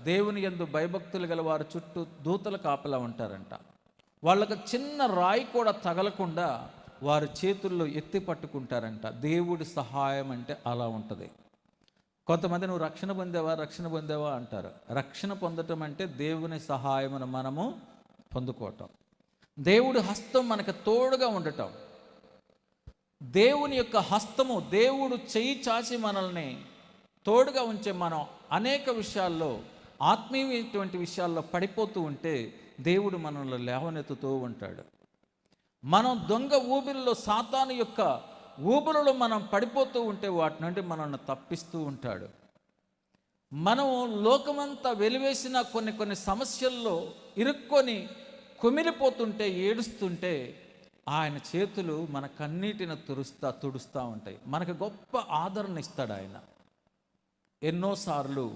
దేవుని యందు భయభక్తులు గల వారి చుట్టూ దూతల కాపలా ఉంటారంట. వాళ్ళకు చిన్న రాయి కూడా తగలకుండా వారి చేతుల్లో ఎత్తి పట్టుకుంటారంట. దేవుడి సహాయం అంటే అలా ఉంటుంది. కొంతమంది నువ్వు రక్షణ పొందావా అంటారు. రక్షణ పొందటం అంటే దేవుని సహాయమును మనము పొందుకోవటం, దేవుడి హస్తం మనకు తోడుగా ఉండటం. దేవుని యొక్క హస్తము, దేవుడు చెయ్యి చాచి మనల్ని తోడుగా ఉంచే మనం అనేక విషయాల్లో, ఆత్మీయమైనటువంటి విషయాల్లో పడిపోతూ ఉంటే దేవుడు మనల్ని లేవనెత్తుతూ ఉంటాడు. మనం దొంగ ఊబిల్లో, సాతాను యొక్క ఊబులలో మనం పడిపోతూ ఉంటే వాటి నుండి మనల్ని తప్పిస్తూ ఉంటాడు. మనం లోకమంతా వెలివేసిన కొన్ని సమస్యల్లో ఇరుక్కొని కుమిలిపోతుంటే, ఏడుస్తుంటే ఆయన చేతులు మన కన్నీటిని తుడుస్తూ ఉంటాయి. మనకు గొప్ప ఆదరణ ఇస్తాడు ఆయన. ఎన్నోసార్లు